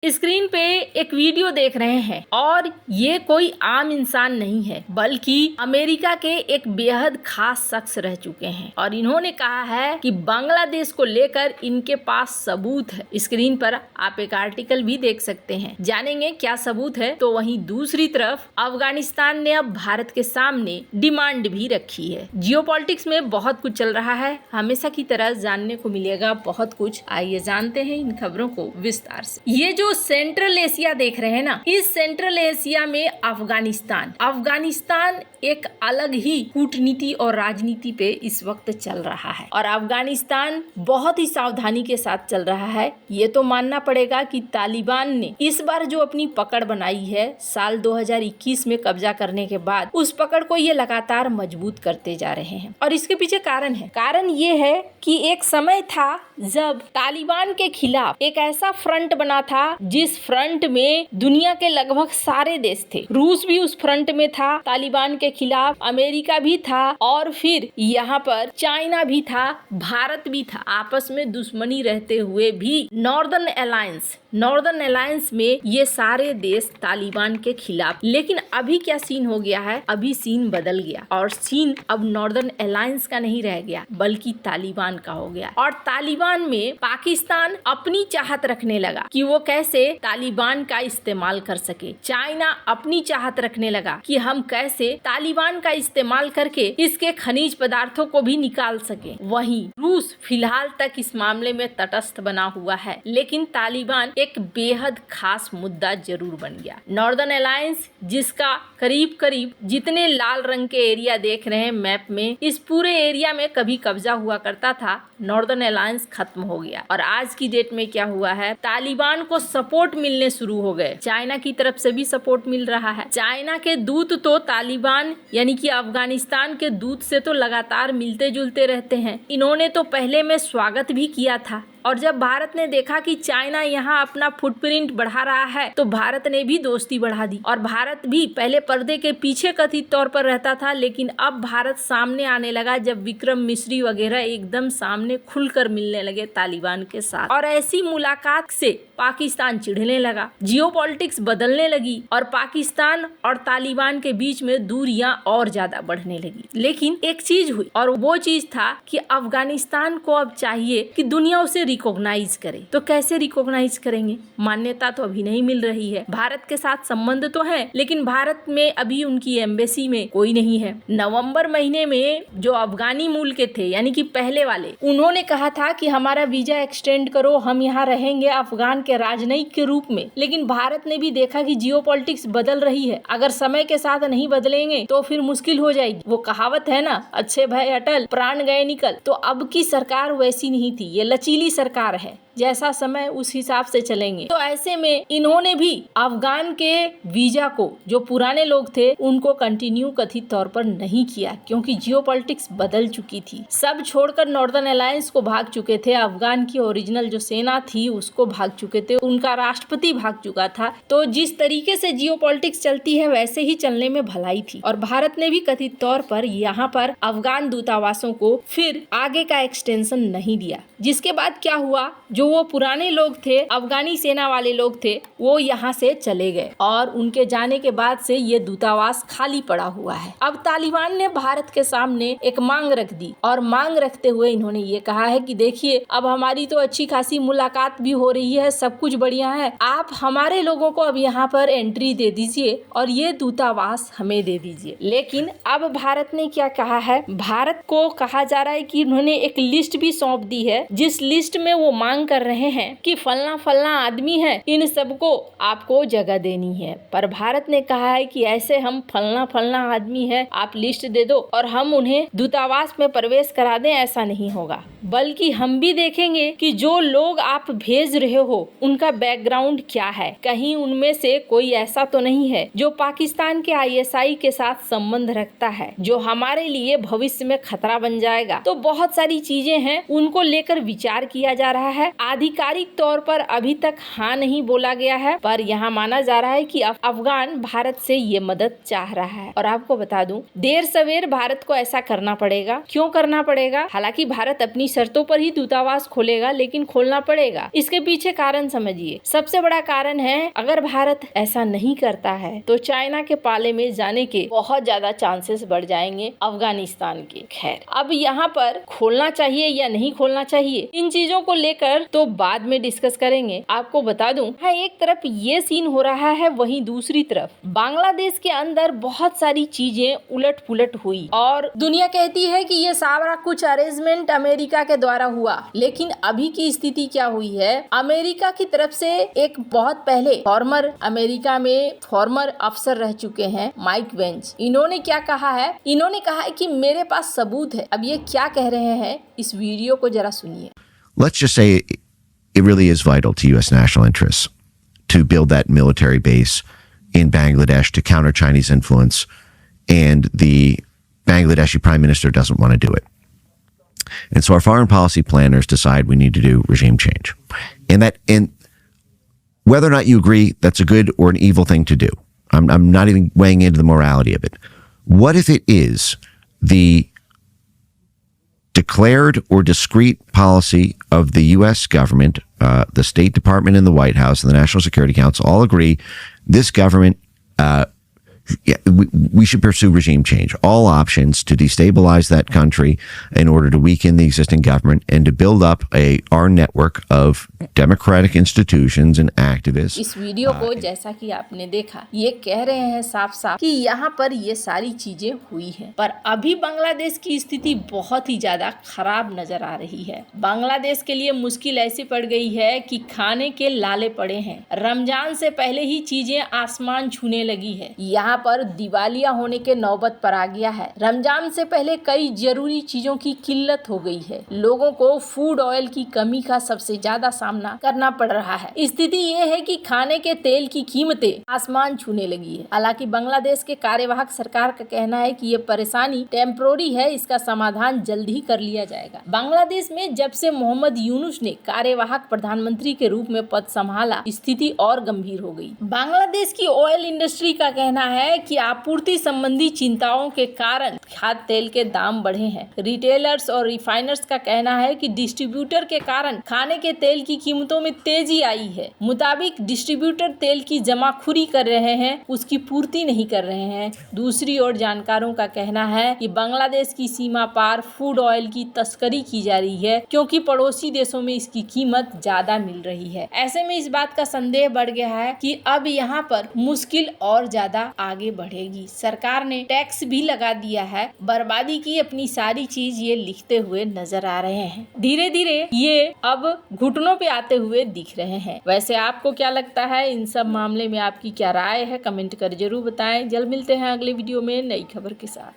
Screen पे एक video देख रहे हैं और ये कोई आम इंसान नहीं है बल्कि अमेरिका के एक बेहद खास शख्स रह चुके हैं और इन्होंने कहा है कि बांग्लादेश को लेकर इनके पास सबूत है। स्क्रीन पर आप एक आर्टिकल भी देख सकते हैं, जानेंगे क्या सबूत है। तो वहीं दूसरी तरफ अफगानिस्तान ने अब भारत के सामने डिमांड भी रखी है। जियोपॉलिटिक्स में बहुत कुछ चल रहा है, हमेशा की तरह जानने को मिलेगा बहुत कुछ। आइए जानते हैं इन खबरों को विस्तार से। ये जो सेंट्रल एशिया देख रहे हैं ना, इस सेंट्रल एशिया में अफगानिस्तान एक अलग ही कूटनीति और राजनीति पे इस वक्त चल रहा है और अफगानिस्तान बहुत ही सावधानी के साथ चल रहा है। ये तो मानना पड़ेगा कि तालिबान ने इस बार जो अपनी पकड़ बनाई है साल 2021 में कब्जा करने के बाद, उस पकड़ को ये लगातार मजबूत करते जा रहे हैं और इसके पीछे कारण ये है कि एक समय था जब तालिबान के खिलाफ एक ऐसा फ्रंट बना था जिस फ्रंट में दुनिया के लगभग सारे देश थे। रूस भी उस फ्रंट में था तालिबान के खिलाफ, अमेरिका भी था और फिर यहाँ पर चाइना भी था, भारत भी था। आपस में दुश्मनी रहते हुए भी नॉर्दर्न अलायंस में ये सारे देश तालिबान के खिलाफ। लेकिन अभी क्या सीन हो गया है, अभी सीन बदल गया और सीन अब नॉर्दर्न अलायंस का नहीं रह गया बल्कि तालिबान का हो गया। और तालिबान में पाकिस्तान अपनी चाहत रखने लगा कि वो कैसे तालिबान का इस्तेमाल कर सके। चाइना अपनी चाहत रखने लगा कि हम कैसे तालिबान का इस्तेमाल करके इसके खनिज पदार्थों को भी निकाल सके। वहीं रूस फिलहाल तक इस मामले में तटस्थ बना हुआ है, लेकिन तालिबान एक बेहद खास मुद्दा जरूर बन गया। नॉर्दर्न अलायंस, जिसका करीब करीब जितने लाल रंग के एरिया देख रहे हैं मैप में, इस पूरे एरिया में कभी कब्जा हुआ करता था। नॉर्दर्न अलायंस खत्म हो गया और आज की डेट में क्या हुआ है, तालिबान को सपोर्ट मिलने शुरू हो गए। चाइना की तरफ से भी सपोर्ट मिल रहा है। चाइना के दूत तो तालिबान यानी कि अफगानिस्तान के दूत से तो लगातार मिलते जुलते रहते हैं। इन्होंने तो पहले में स्वागत भी किया था और जब भारत ने देखा कि चाइना यहाँ अपना फुटप्रिंट बढ़ा रहा है तो भारत ने भी दोस्ती बढ़ा दी। और भारत भी पहले पर्दे के पीछे कथित तौर पर रहता था, लेकिन अब भारत सामने आने लगा जब विक्रम मिश्री वगैरह एकदम सामने खुलकर मिलने लगे तालिबान के साथ। और ऐसी मुलाकात से पाकिस्तान चिढ़ने लगा, जियोपॉलिटिक्स बदलने लगी और पाकिस्तान और तालिबान के बीच में दूरियां और ज्यादा बढ़ने लगी। लेकिन एक चीज हुई और वो चीज था कि अफगानिस्तान को अब चाहिए कि दुनिया उसे रिकॉग्नाइज करे। तो कैसे रिकॉग्नाइज करेंगे, मान्यता तो अभी नहीं मिल रही है। भारत के साथ संबंध तो है लेकिन भारत में अभी उनकी एम्बेसी में कोई नहीं है। नवंबर महीने में जो अफगानी मूल के थे यानी कि पहले वाले, उन्होंने कहा था कि हमारा वीजा एक्सटेंड करो, हम यहाँ रहेंगे अफगान के राजनयिक के रूप में। लेकिन भारत ने भी देखा कि जियोपॉलिटिक्स बदल रही है, अगर समय के साथ नहीं बदलेंगे तो फिर मुश्किल हो जाएगी। वो कहावत है ना, अच्छे भय अटल प्राण गए निकल। तो अब की सरकार वैसी नहीं थी, ये लचीली सरकार है, जैसा समय उस हिसाब से चलेंगे। तो ऐसे में इन्होंने भी अफगान के वीजा को, जो पुराने लोग थे उनको कंटिन्यू कथित तौर पर नहीं किया क्योंकि जियोपॉलिटिक्स बदल चुकी थी। सब छोड़कर नॉर्दर्न अलायंस को भाग चुके थे, अफगान की ओरिजिनल जो सेना थी उसको भाग चुके थे, उनका राष्ट्रपति भाग चुका था। तो जिस तरीके से जियोपॉलिटिक्स चलती है वैसे ही चलने में भलाई थी। और भारत ने भी कथित तौर पर यहाँ पर अफगान दूतावासों को फिर आगे का एक्सटेंशन नहीं दिया। जिसके बाद क्या हुआ, जो वो पुराने लोग थे, अफगानी सेना वाले लोग थे, वो यहाँ से चले गए और उनके जाने के बाद से ये दूतावास खाली पड़ा हुआ है। अब तालिबान ने भारत के सामने एक मांग रख दी और मांग रखते हुए इन्होंने ये कहा है कि देखिए, अब हमारी तो अच्छी खासी मुलाकात भी हो रही है, सब कुछ बढ़िया है, आप हमारे लोगों को अब यहाँ पर एंट्री दे दीजिए और ये दूतावास हमें दे दीजिए। लेकिन अब भारत ने क्या कहा है, भारत को कहा जा रहा है कि उन्होंने एक लिस्ट भी सौंप दी है, जिस लिस्ट में वो मांग कर रहे हैं कि फलना आदमी है, इन सबको आपको जगह देनी है। पर भारत ने कहा है कि ऐसे हम फलना आदमी है, आप लिस्ट दे दो और हम उन्हें दूतावास में प्रवेश करा दें, ऐसा नहीं होगा। बल्कि हम भी देखेंगे कि जो लोग आप भेज रहे हो उनका बैकग्राउंड क्या है, कहीं उनमें से कोई ऐसा तो नहीं है जो पाकिस्तान के ISI के साथ संबंध रखता है, जो हमारे लिए भविष्य में खतरा बन जाएगा। तो बहुत सारी चीजें हैं, उनको लेकर विचार किया जा रहा है। आधिकारिक तौर पर अभी तक हाँ नहीं बोला गया है, पर यहाँ माना जा रहा है कि अफगान भारत से ये मदद चाह रहा है। और आपको बता दूं, देर सवेर भारत को ऐसा करना पड़ेगा। क्यों करना पड़ेगा? हालांकि भारत अपनी शर्तों पर ही दूतावास खोलेगा, लेकिन खोलना पड़ेगा। इसके पीछे कारण समझिए। सबसे बड़ा कारण है, अगर भारत ऐसा नहीं करता है तो चाइना के पाले में जाने के बहुत ज्यादा चांसेस बढ़ जाएंगे अफगानिस्तान के। खैर, अब यहाँ पर खोलना चाहिए या नहीं खोलना चाहिए, इन चीजों को लेकर तो बाद में डिस्कस करेंगे। आपको बता दूं, हाँ, एक तरफ ये सीन हो रहा है, वहीं दूसरी तरफ बांग्लादेश के अंदर बहुत सारी चीजें उलट पुलट हुई और दुनिया कहती है कि ये सारा कुछ अरेंजमेंट अमेरिका के द्वारा हुआ। लेकिन अभी की स्थिति क्या हुई है, अमेरिका की तरफ से एक बहुत पहले अमेरिका में फॉर्मर अफसर रह चुके हैं माइक वेंस, इन्होंने क्या कहा है? इन्होंने कहा है कि मेरे पास सबूत है। अब ये क्या कह रहे हैं, इस वीडियो को जरा सुनिए। Let's just say it really is vital to U.S. national interests to build that military base in Bangladesh to counter Chinese influence, and the Bangladeshi prime minister doesn't want to do it. And so our foreign policy planners decide we need to do regime change. And whether or not you agree that's a good or an evil thing to do, I'm not even weighing into the morality of it. What if it is the declared or discrete policy of the U.S. government, the State Department and the White House and the National Security Council all agree this government, we should pursue regime change, all options to destabilize that country in order to weaken the existing government and to build up our network of democratic institutions and activists. इस video को जैसा कि आपने देखा, ये कह रहे हैं साफ साफ कि यहाँ पर ये सारी चीजें हुई हैं, पर अभी बांग्लादेश की स्थिति बहुत ही ज्यादा खराब नजर आ रही है। बांग्लादेश के लिए मुश्किल ऐसी पड़ गई है कि खाने के लाले पड़े हैं। रमजान से पहले ही चीजें आसमान छूने लगी है। यहाँ पर दिवालिया होने के नौबत पर आ गया है। रमजान से पहले कई जरूरी चीजों की किल्लत हो गई है। लोगों को फूड ऑयल की कमी का सबसे ज्यादा सामना करना पड़ रहा है। स्थिति ये है कि खाने के तेल की कीमतें आसमान छूने लगी है। हालांकि बांग्लादेश के कार्यवाहक सरकार का कहना है कि ये परेशानी टेम्परोरी है, इसका समाधान जल्द ही कर लिया जाएगा। बांग्लादेश में जब से मोहम्मद यूनुस ने कार्यवाहक प्रधानमंत्री के रूप में पद संभाला, स्थिति और गंभीर हो गई। बांग्लादेश की ऑयल इंडस्ट्री का कहना है कि आपूर्ति संबंधी चिंताओं के कारण खाद्य तेल के दाम बढ़े हैं। रिटेलर्स और रिफाइनर्स का कहना है कि डिस्ट्रीब्यूटर के कारण खाने के तेल की कीमतों में तेजी आई है। मुताबिक डिस्ट्रीब्यूटर तेल की जमाखोरी कर रहे हैं, उसकी पूर्ति नहीं कर रहे हैं। दूसरी ओर जानकारों का कहना है कि बांग्लादेश की सीमा पार फूड ऑयल की तस्करी की जा रही है, क्योंकि पड़ोसी देशों में इसकी कीमत ज्यादा मिल रही है। ऐसे में इस बात का संदेह बढ़ गया है कि अब यहाँ पर मुश्किल और ज्यादा आगे बढ़ेगी। सरकार ने टैक्स भी लगा दिया है। बर्बादी की अपनी सारी चीज ये लिखते हुए नजर आ रहे हैं। धीरे धीरे ये अब घुटनों पे आते हुए दिख रहे हैं। वैसे आपको क्या लगता है, इन सब मामले में आपकी क्या राय है? कमेंट कर जरूर बताएं। जल्द मिलते हैं अगले वीडियो में नई खबर के साथ।